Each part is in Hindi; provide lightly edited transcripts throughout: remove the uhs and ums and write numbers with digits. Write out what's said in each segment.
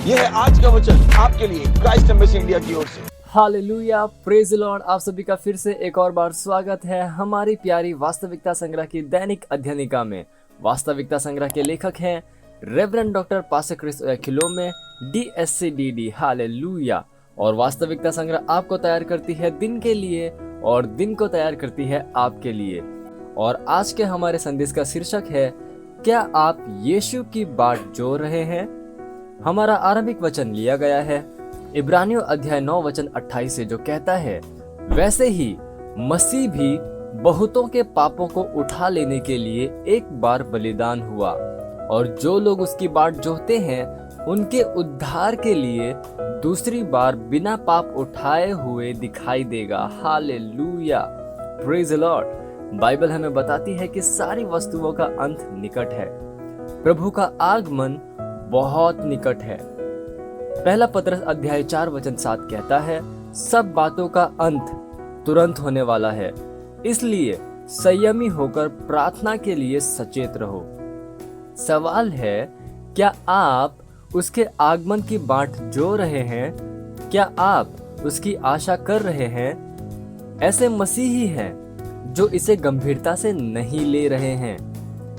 यह है आज का वचन आपके लिए क्राइस्ट एम्बेसी इंडिया की ओर से। Hallelujah, praise the Lord. आप सभी का फिर से एक और बार स्वागत है हमारी प्यारी वास्तविकता संग्रह की दैनिक अध्ययनिका में। वास्तविकता संग्रह के लेखक हैं reverend doctor pastor Chris Oyakhilome DSCDD। Hallelujah. और वास्तविकता संग्रह आपको तैयार करती है दिन के लिए और दिन को तैयार करती है आपके लिए। और आज के हमारे संदेश का शीर्षक है, क्या आप यीशु की बाट जोह रहे हैं। हमारा आरंभिक वचन लिया गया है इब्रानियों अध्याय 9 वचन 28 से, जो कहता है, वैसे ही मसीह भी बहुतों के पापों को उठा लेने के लिए एक बार बलिदान हुआ, और जो लोग उसकी बाट जोहते हैं उनके उद्धार के लिए दूसरी बार बिना पाप उठाए हुए दिखाई देगा। Hallelujah, praise the Lord. Bible हमें बताती है कि सारी वस्तुओं का अंत निकट है। प्रभु का आगमन बहुत निकट है। पहला पतरस अध्याय 4 वचन 7 कहता है, सब बातों का अंत तुरंत होने वाला है, इसलिए संयमी होकर प्रार्थना के लिए सचेत रहो। सवाल है, क्या आप उसके आगमन की बाट जोह रहे हैं? क्या आप उसकी आशा कर रहे हैं? ऐसे मसीही हैं जो इसे गंभीरता से नहीं ले रहे हैं,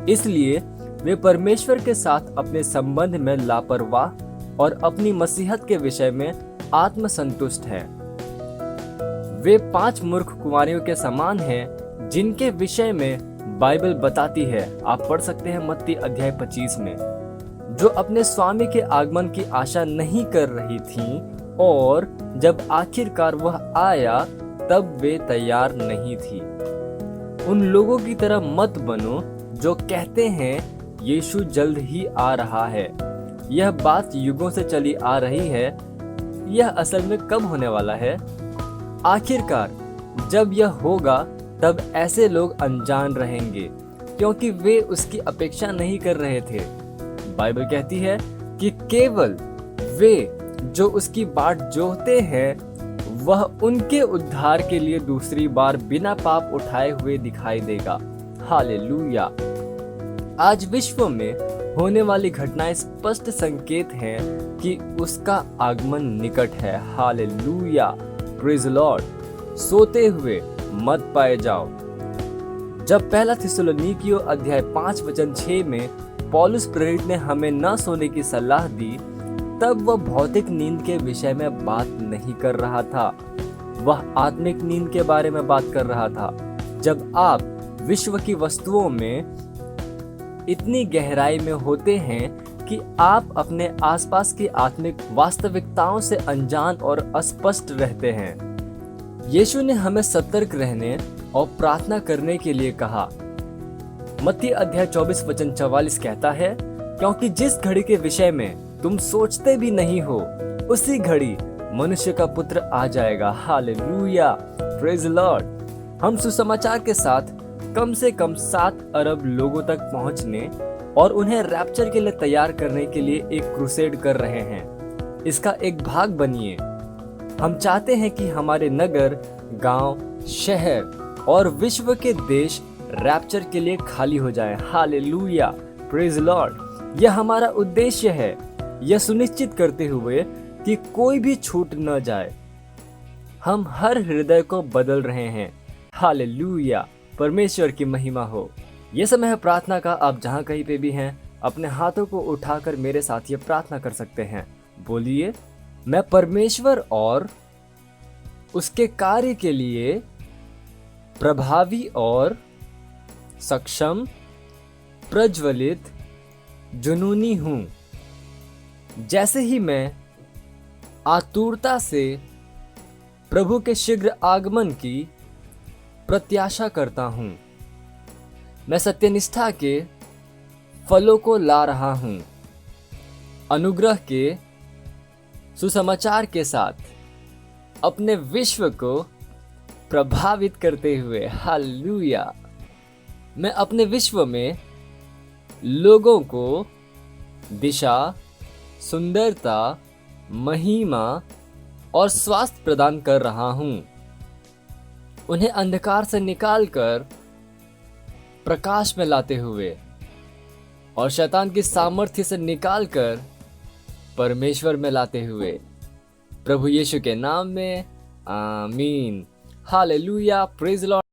इसलिए वे परमेश्वर के साथ अपने संबंध में लापरवाह और अपनी मसीहत के विषय में आत्मसंतुष्ट हैं। वे 5 मूर्ख कुंवारियों के समान हैं जिनके विषय में बाइबल बताती है। आप पढ़ सकते हैं मत्ती अध्याय 25 में, जो अपने स्वामी के आगमन की आशा नहीं कर रही थीं, और जब आखिरकार वह आया तब वे तैयार नहीं थी। उन लोगों की तरह मत बनो जो कहते हैं यीशु जल्द ही आ रहा है। यह बात युगों से चली आ रही है। यह असल में कब होने वाला है? आखिरकार जब यह होगा तब ऐसे लोग अनजान रहेंगे, क्योंकि वे उसकी अपेक्षा नहीं कर रहे थे। बाइबल कहती है कि केवल वे जो उसकी बाट जोहते हैं वह उनके उद्धार के लिए दूसरी बार बिना पाप उठाए हुए दिखाई देगा। हालेलुया। आज विश्व में होने वाली घटनाएं स्पष्ट संकेत हैं कि उसका आगमन निकट है। Hallelujah, praise Lord. सोते हुए मत पाए जाओ। जब पहला थिस्सलुनीकियों अध्याय 5 वचन 6 में पौलुस प्रेरित ने हमें न सोने की सलाह दी, तब वह भौतिक नींद के विषय में बात नहीं कर रहा था, वह आत्मिक नींद के बारे में बात कर रहा था। जब आप विश्व की वस्तुओं में इतनी गहराई में होते हैं कि आप अपने आसपास की आत्मिक वास्तविकताओं से अनजान और अस्पष्ट रहते हैं। यीशु ने हमें सतर्क रहने और प्रार्थना करने के लिए कहा। मत्ती अध्याय 24 वचन 44 कहता है, क्योंकि जिस घड़ी के विषय में तुम सोचते भी नहीं हो, उसी घड़ी मनुष्य का पुत्र आ जाएगा। Hallelujah, praise Lord. हम सुसमाचार के साथ कम से कम 7 अरब लोगों तक पहुंचने और उन्हें रैप्चर के लिए तैयार करने के लिए एक क्रूसेड कर रहे हैं। इसका एक भाग बनिए। हम चाहते हैं कि हमारे नगर, गांव, शहर और विश्व के देश रैप्चर के लिए खाली हो जाएं। Hallelujah, praise Lord. यह हमारा उद्देश्य है, यह सुनिश्चित करते हुए कि कोई भी छूट न जाए। हम हर हृदय को बदल रहे हैं। हालेलुया, परमेश्वर की महिमा हो। यह समय है प्रार्थना का। आप जहां कहीं पे भी हैं, अपने हाथों को उठाकर मेरे साथ ये प्रार्थना कर सकते हैं। बोलिए, मैं परमेश्वर और उसके कार्य के लिए प्रभावी और सक्षम, प्रज्वलित, जुनूनी हूं। जैसे ही मैं आतुरता से प्रभु के शीघ्र आगमन की प्रत्याशा करता हूं, मैं सत्यनिष्ठा के फलों को ला रहा हूं, अनुग्रह के सुसमाचार के साथ अपने विश्व को प्रभावित करते हुए। हालेलुया। मैं अपने विश्व में लोगों को दिशा, सुंदरता, महिमा और स्वास्थ्य प्रदान कर रहा हूं। उन्हें अंधकार से निकालकर प्रकाश में लाते हुए और शैतान की सामर्थ्य से निकालकर परमेश्वर में लाते हुए। प्रभु यीशु के नाम में आमीन। Hallelujah, praise Lord.